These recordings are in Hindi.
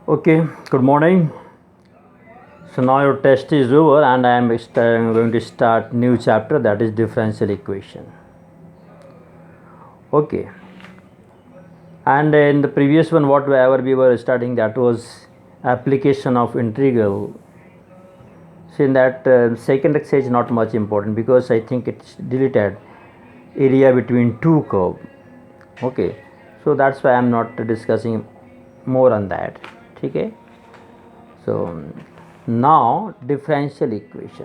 Okay, good morning. So now your test is over and I am going to start new chapter, that is differential equation. Okay. And in the previous one whatever we were studying, that was application of integral. So in that second exercise not much important because I think it's deleted area between two curve. Okay. So that's why I am not discussing more on that. Okay. So now differential equation.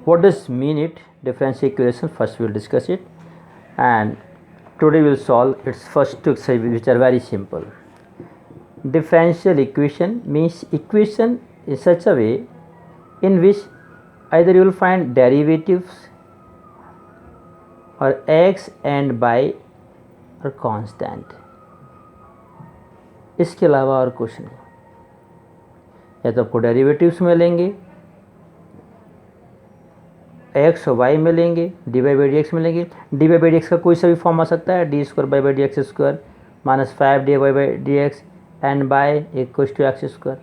What does mean it? Differential equation, first we will discuss it, and today we will solve its first two exercises, which are very simple. Differential equation means equation in such a way in which either you will find derivatives or x and y or constant. इसके अलावा और कुछ नहीं, या तो आपको डेरिवेटिव्स मिलेंगे, एक्स और वाई मिलेंगे, d y by d x मिलेंगे. D y by d x का कोई सा भी फॉर्म आ सकता है, d square by by d x square minus 5 d y by d x and y equals to x square.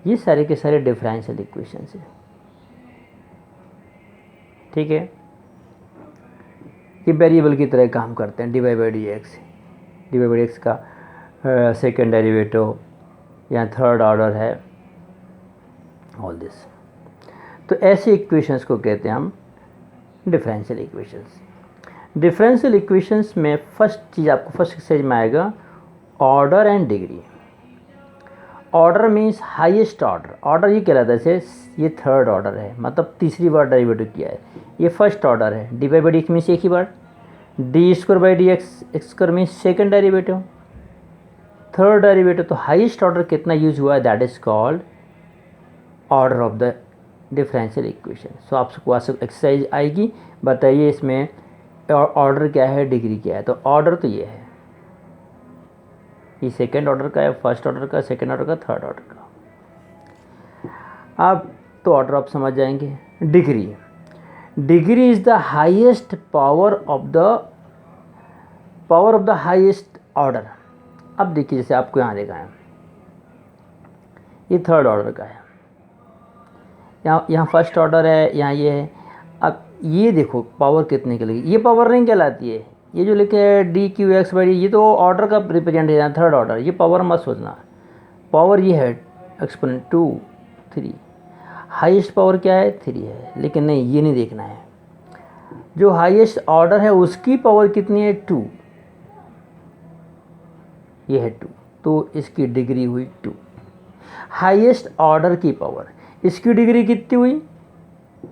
ये सारे के सारे डिफरेंशियल इक्वेशंस है. ठीक है, ये वेरिएबल की तरह काम करते हैं. D y by d x, d y by d x का सेकेंड डेरिवेटिव या थर्ड ऑर्डर है, ऑल दिस. तो ऐसे इक्वेशंस को कहते हैं हम डिफरेंशियल इक्वेशंस. डिफरेंशियल इक्वेशंस में फर्स्ट चीज़ आपको फर्स्ट एक्सरसाइज में आएगा order and degree. Order means highest order. Order ये कहलाता है, जैसे ये थर्ड ऑर्डर है, मतलब तीसरी बार डेरिवेटिव किया है. ये फर्स्ट ऑर्डर है. D y by d x means एक ही बार. D square by d x square means second derivative, third derivative. तो हाईएस्ट ऑर्डर कितना यूज हुआ है, that is called order of the differential equation. So आपको एक्सरसाइज आएगी, बताइए इसमें ऑर्डर क्या है, डिग्री क्या है. तो ऑर्डर तो ये है, ये सेकेंड ऑर्डर का है, फर्स्ट ऑर्डर का, सेकेंड ऑर्डर का, थर्ड ऑर्डर का. अब तो ऑर्डर आप समझ जाएंगे. Degree, degree is the highest power of the highest order. अब देखिए, जैसे आपको यहाँ देखा है, ये थर्ड ऑर्डर का है, यहाँ फर्स्ट ऑर्डर है, यहाँ ये है. अब ये देखो पावर कितने की लगी. ये पावर नहीं कहलाती है, ये जो लिखे है D Q x by D, ये तो ऑर्डर का रिप्रेजेंट है, थर्ड ऑर्डर. ये पावर मत सोचना. पावर ये है एक्सपोनेंट 2 3. हाईएस्ट पावर क्या है, 3 है. लेकिन नहीं, ये नहीं देखना है. जो हाईएस्ट ऑर्डर है उसकी पावर कितनी है, 2. ये है 2, तो इसकी डिग्री हुई 2. हाईएस्ट ऑर्डर की पावर, इसकी डिग्री कितनी हुई,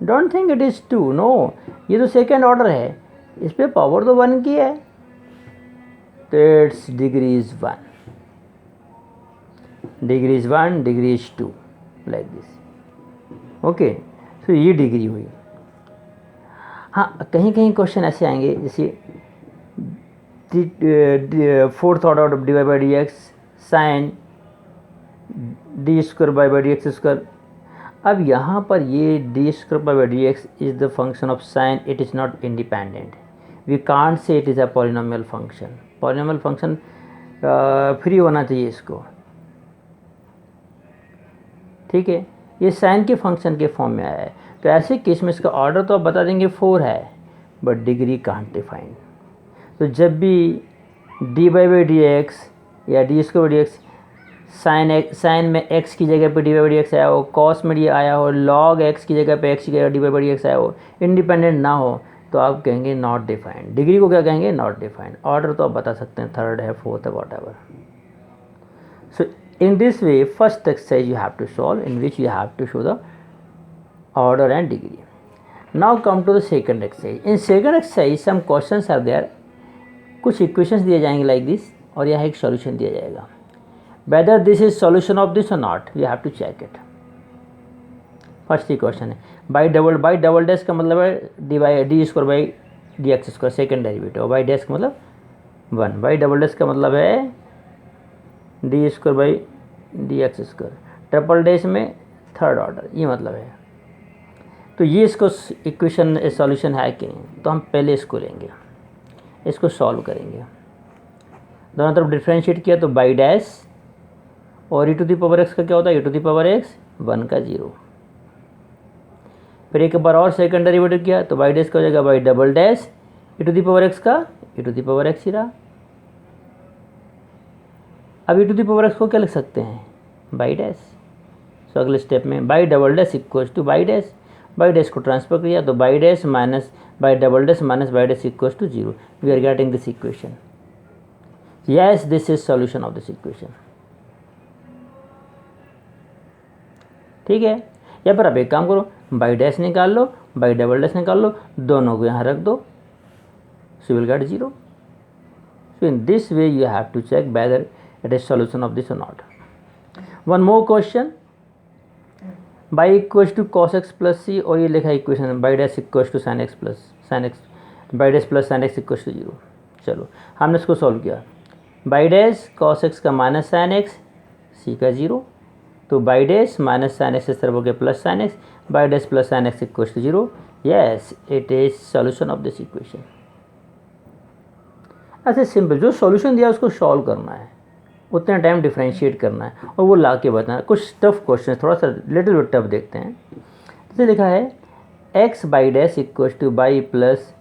don't think it is 2, no, ये तो सेकेंड ऑर्डर है, इस पर पावर तो 1 की है, तो it's degree is 1. Degree is 1, degree is 2, like this. Okay, तो ये डिग्री हुई. हाँ, कहीं कहीं क्वेश्चन ऐसे आएंगे, जैसे fourth order of d y by d x sine d square by by d x square. अब यहाँ पर ये d square by d x is the function of sine, it is not independent. We can't say it is a polynomial function. Polynomial function free होना चाहिए इसको. ठीक है, ये साइन के फंक्शन के फॉर्म में आया है, तो ऐसे केस में इसका ऑर्डर तो आप बता देंगे 4 है, बट डिग्री कांट डिफाइन. तो जब भी डी बाई डी एक्स या d square by d x sine में एक्स की जगह पे d y by d x आया हो, कॉस में डी आया हो, लॉग एक्स की जगह पे एक्स की जगह d y by d x आया हो, इंडिपेंडेंट ना हो, तो आप कहेंगे नॉट डिफाइंड. डिग्री को क्या कहेंगे, नॉट डिफाइंड. ऑर्डर तो आप बता सकते हैं, थर्ड है, फोर्थ है, whatever. So in this way first exercise you have to solve, in which you have to show the order and degree. Now come to the second exercise. In second exercise some questions are there. कुछ इक्वेशंस दिए जाएंगे लाइक दिस, और यहाँ एक सॉल्यूशन दिया जाएगा. whether this is solution of this or not, we have to check it. First equation है बाई डबल डैश का मतलब है d square by d x square, second derivative. By dash का मतलब 1. बाई डबल डैश का मतलब है d square by d x square. Triple dash में थर्ड ऑर्डर, ये मतलब है. तो ये इसको इक्वेशन सॉल्यूशन है कि नहीं, तो हम पहले इसको लेंगे, इसको सॉल्व करेंगे. दोनों तरफ डिफ्रेंशिएट किया तो बाई डैश और e to the power x का क्या होता है, e to the power x 1 का 0। फिर एक बार और सेकंड डेरिवेटिव किया तो बाई डैश का हो जाएगा y double dash e to the power x का e to the power x ही रहा। अब e to the power x को क्या लिख सकते हैं, बाई डैश। सो अगले स्टेप में y double dash equals to y dash को ट्रांसफर किया तो y dash minus y double dash minus y dash equals to 0। We are getting this equation. Yes, this is solution of this equation. ठीक है, या फिर आप एक काम करो, बाई डैश निकाल लो, बाई डबल डैश निकाल लो, दोनों को यहाँ रख दो, so will get 0। So in this way you have to check whether it is solution of this और not. One more question, y equals to cos x plus c, और ये लिखा है equation y dash equals to sine x plus sine x, y dash plus sine x equals to 0। चलो हमने इसको सॉल्व किया, बाई डैश कॉस एक्स का माइनस साइन एक्स, सी का 0, तो y dash minus sine x इस तरफ हो गया plus sine x, y dash plus sine x equals to 0। Yes, it is solution of this equation. ऐसे सिंपल, जो सॉल्यूशन दिया उसको सॉल्व करना है, उतना टाइम डिफ्रेंशिएट करना है और वो ला के बताना। कुछ टफ क्वेश्चन है, थोड़ा सा लिटिल बिट टफ देखते हैं। जैसे लिखा है x y dash equals to y plus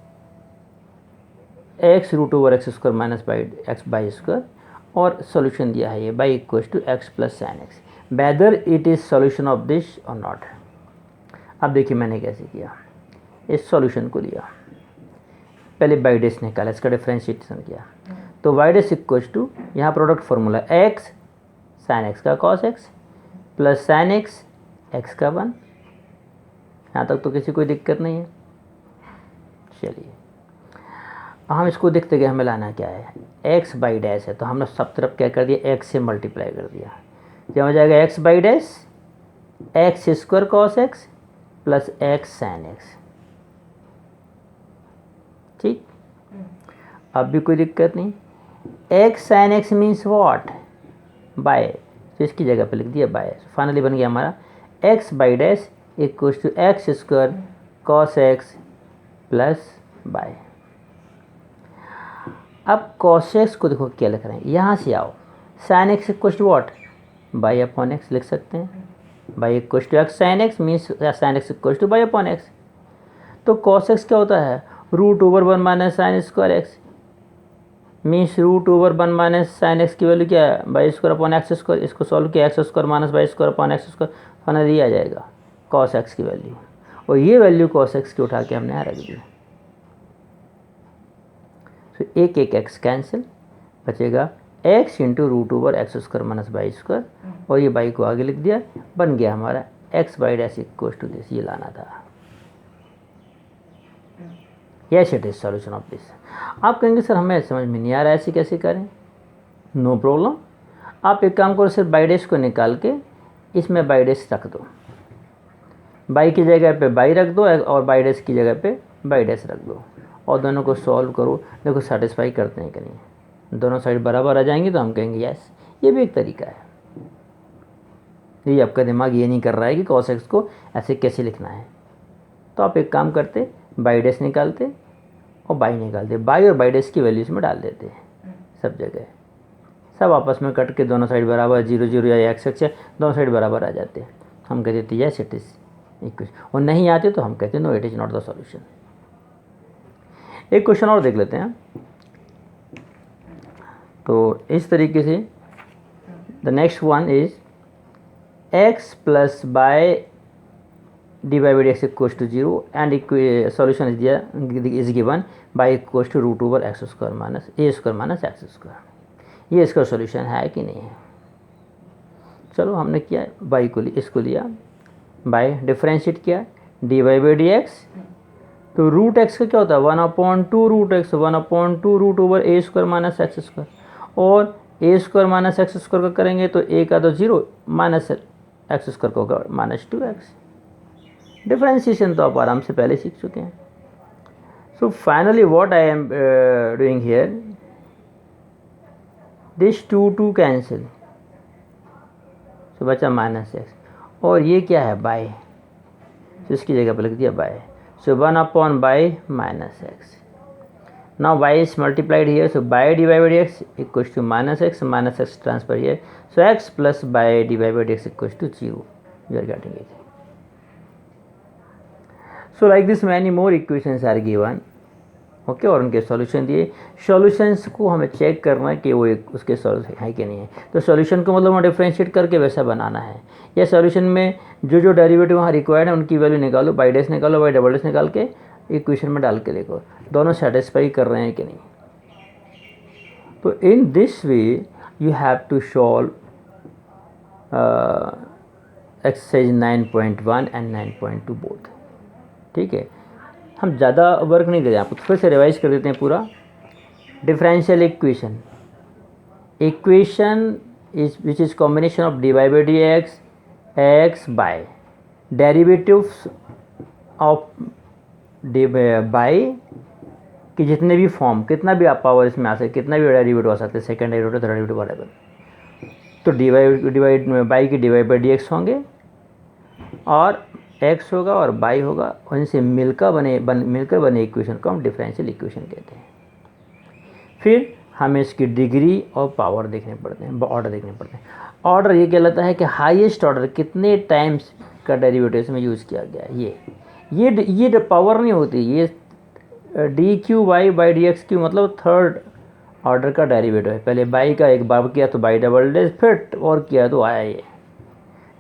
x root over x square minus y x y square, और सॉल्यूशन दिया है ये y equals to x plus sine x, whether it is solution of this और नॉट। अब देखिए मैंने कैसे किया, इस सॉल्यूशन को लिया, पहले बाई डैश निकाला, इसका डिफ्रेंशिएशन किया, तो वाई डैश इक्वल्स टू, यहाँ product formula x sine x का cos x plus sine x x का 1। यहाँ तक तो किसी कोई दिक्कत नहीं है। चलिए हम इसको देखते गए, हमें लाना क्या है, एक्स बाई डैश है तो हमने सब तरफ क्या कर दिया, एक्स से मल्टीप्लाई कर दिया, क्या हो जाएगा x y dash x square cos x plus x sine x. ठीक, अब भी कोई दिक्कत नहीं। X sine x means what, y, तो इसकी जगह पे लिख दिया बाय। फाइनली बन गया हमारा x y dash equals to x square cos x plus y. अब कॉस एक्स को देखो क्या लिख रहे हैं, यहाँ से आओ, sine x equals to what, y upon x लिख सकते हैं, y equals to x sine x means sine x equals to y upon x. तो कॉस एक्स क्या होता है, root over 1 minus sine square x, means root over 1 minus sine x की वैल्यू क्या है, by square upon x square. इसको सॉल्व किया, x square minus y square upon x square, finally दिया जाएगा कॉस एक्स की वैल्यू, और ये वैल्यू कॉस एक्स की उठा के हमने यहाँ रख दी। तो एक एक एक्स कैंसिल, बचेगा x into root over x square minus y square, और ये बाई को आगे लिख दिया, बन गया हमारा x y dash equal to this, ये लाना था। Yes, it is solution of this. आप कहेंगे सर हमें समझ में नहीं आ रहा है, ऐसे कैसे करें, नो प्रॉब्लम। आप एक काम करो, सिर्फ बाई डैश को निकाल के इसमें बाई डैश रख दो, बाई की जगह पे बाई रख दो और बाई डैश की जगह पे बाई डैश रख दो, और दोनों को सॉल्व करो, देखो सेटिस्फाई करते हैं कि नहीं। दोनों साइड बराबर आ जाएंगी तो हम कहेंगे यस, ये भी एक तरीका है। ये आपका दिमाग ये नहीं कर रहा है कि कॉस एक्स को ऐसे कैसे लिखना है, तो आप एक काम करते, बाई डैश निकालते और बाई निकालते, बाई और बाई डैश की वैल्यूज में डाल देते हैं सब जगह, सब आपस में कट के दोनों साइड बराबर 0 0 या एक्स एक्स है, दोनों साइड बराबर आ जाते हैं, हम कहते थे यस इट इज़ इक्वेशन, और नहीं आते तो हम कहते no it is not the solution. एक क्वेश्चन और देख लेते हैं। तो इस तरीके से the next one is x plus y d by d x equals to 0 and solution is दिया is given by equals to root over x square minus a square minus x square. ये इसका सॉल्यूशन है कि नहीं है। चलो हमने किया, बाई को इसको लिया, बाई डिफ्रेंशिएट किया, d y by d x, तो रूट एक्स का क्या होता है 1/2 root x, 1/2 root over a square minus x square, और a square minus x square का करेंगे तो ए का तो 0 माइनस एक्स स्क्वायर का होगा -2x। डिफ्रेंशिएशन तो आप आराम से पहले सीख चुके हैं। So finally what I am doing here, this 2 cancel, तो बचा -x, और ये क्या है बाय, तो इसकी जगह पर लिख दिया bye, so 1/बाय -x, Now y is multiplied here, so by divided by dx equals to minus x transfer here, so x plus by divided by dx equals to 0. You are getting it. So like this many more equations are given. Okay और उनके सॉल्यूशन दिए. सॉल्यूशंस को हमें चेक करना है कि वो एक उसके सॉल्यूशन है कि नहीं है. तो सॉल्यूशन को मतलब हमें डिफ्रेंशिएट करके वैसा बनाना है. या सॉल्यूशन में जो डेरिवेटिव वहाँ रिक्वायर्ड है उनकी वैल्यू निकालो, बाई डैश निकालो, बाई डबल डैश निकाल के इक्वेशन में डाल के देखो दोनों सेटिस्फाई कर रहे हैं कि नहीं. तो in this way you have to solve exercise 9.1 and 9.2 both. ठीक है, हम ज़्यादा वर्क नहीं दे रहे, आपको फिर से रिवाइज कर देते हैं पूरा. Differential equation is which is combination of d y by d x by derivatives of d y कि जितने भी फॉर्म, कितना भी आप पावर इसमें आ सकते, कितना भी डेरिवेटिव आ सकते हैं, सेकंड डेरिवेटिव, थर्ड डेरिवेटिव, वhatever. तो डिवाइड बाई की डिवाइड बाई डी एक्स होंगे और x होगा और y होगा, और इनसे मिलकर बने इक्वेशन को हम डिफरेंशियल इक्वेशन कहते हैं. फिर हमें इसकी डिग्री और पावर देखने पड़ते हैं, ऑर्डर देखने पड़ते हैं. ऑर्डर ये कहलाता है कि हाईएस्ट ऑर्डर कितने टाइम्स का डेरिवेटिव में यूज़ किया गया है. ये पावर नहीं होती, ये d cube y by d x cube मतलब थर्ड ऑर्डर का डेरिवेटिव है. पहले बाई का एक बार किया तो बाई डबल डैश, फिर और किया तो आया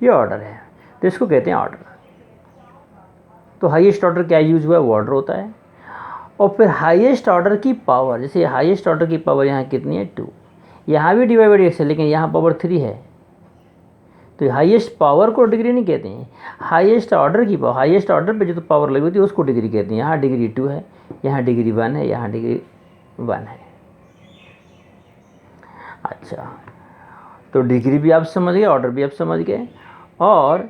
ये ऑर्डर है. तो इसको कहते हैं ऑर्डर. तो हाईएस्ट ऑर्डर क्या यूज हुआ है वो ऑर्डर होता है. और फिर हाईएस्ट ऑर्डर की पावर, जैसे हाईएस्ट ऑर्डर की पावर यहाँ कितनी है 2, यहाँ भी डिवाइड बाई एक्स है लेकिन यहाँ पावर 3 है. तो हाईएस्ट पावर को डिग्री नहीं कहते हैं, हाईएस्ट ऑर्डर की पावर, हाईएस्ट ऑर्डर पे जो तो पावर लगी होती है उसको डिग्री कहते हैं. यहाँ डिग्री 2 है, यहाँ डिग्री 1 है, यहाँ डिग्री 1 है. अच्छा, तो डिग्री भी आप समझ गए, ऑर्डर भी आप समझ गए. और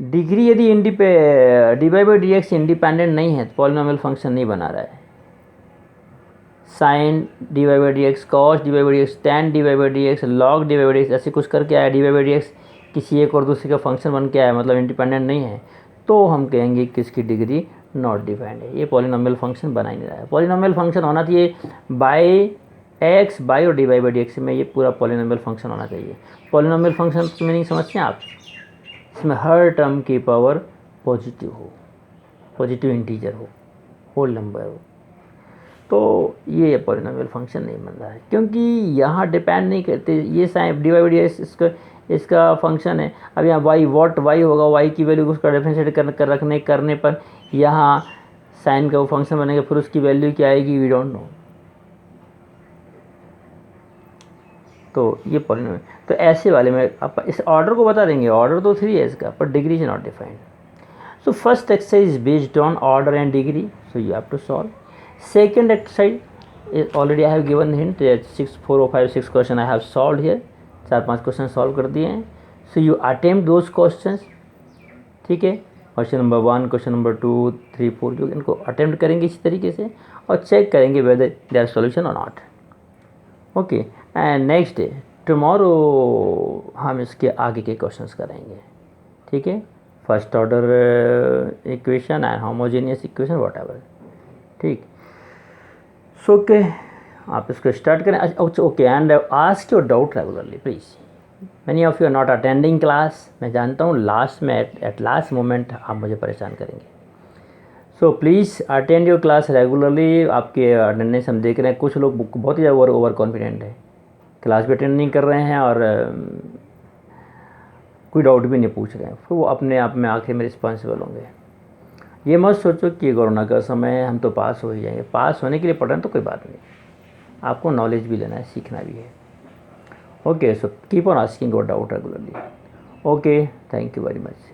डिग्री यदि divide by d x independent नहीं है तो पॉलिनोमियल फंक्शन नहीं बना रहा है. Sine divide by d x, cos divide by d x, tan divide by d x, log divide by d x, ऐसे कुछ करके आया डिवाइड बाई डी एक्स किसी एक और दूसरे का फंक्शन बन के आया, मतलब इंडिपेंडेंट नहीं है, तो हम कहेंगे कि इसकी डिग्री नॉट डिफाइंड है, ये पॉलिनोमियल फंक्शन बना ही नहीं रहा है. पॉलिनोमियल फंक्शन होना चाहिए बाई एक्स, बाई और डिवाइड बाई डी एक्स में ये पूरा पॉलिनोमियल फंक्शन होना चाहिए. पॉलिनोमियल फंक्शन की मीनिंग समझते हैं आप, इसमें हर टर्म की पावर पॉजिटिव हो, पॉजिटिव इंटीजर हो, होल नंबर हो. तो ये पॉलिनोमियल फंक्शन नहीं बन रहा है क्योंकि यहाँ डिपेंड नहीं करते. ये साइन डिवाइड बाई इसका फंक्शन है. अब यहाँ वाई होगा, वाई की वैल्यू उसका डिफरेंशिएट करने पर यहाँ साइन का वो फंक्शन बनेगा, फिर उसकी वैल्यू क्या आएगी वी डोंट नो. तो ये पॉलिनोमियल, तो ऐसे वाले में आप इस ऑर्डर को बता देंगे. ऑर्डर तो 3 है इसका, पर degree is not defined. So first exercise is based on order and degree, so you have to solve. Second exercise already I have given hint, 4 or 5 6 question I have solve here. 4-5 question solve कर दिए हैं. So you attempt those question. ठीक है, क्वेश्चन नंबर 1, क्वेश्चन नंबर 2, 3, 4 जो इनको अटेम्प्ट करेंगे इसी तरीके से और चेक करेंगे वेदर दे आर सॉल्यूशन और not. Okay, and next day tomorrow हम इसके आगे के क्वेश्चंस करेंगे. ठीक है, first order equation and homogeneous equation whatever. ठीक, सो ओके, आप इसको स्टार्ट करें. Okay, and ask your doubt regularly please. Many of you are not attending class. मैं जानता हूँ लास्ट में एट लास्ट मोमेंट आप मुझे परेशान करेंगे. So please attend your class regularly. आपके अटेंडेंस हम देख रहे हैं, कुछ लोग बहुत ही ओवर कॉन्फिडेंट है, क्लास भी अटेंड नहीं कर रहे हैं और कोई डाउट भी नहीं पूछ रहे हैं, फिर वो अपने आप में आखिर में रिस्पॉन्सिबल होंगे. ये मत सोचो कि कोरोना का समय है हम तो पास हो ही जाएंगे. पास होने के लिए पढ़ रहे हैं तो कोई बात नहीं, आपको नॉलेज भी लेना है, सीखना भी है. Okay, so keep on asking your doubt regularly. Okay, thank you very much.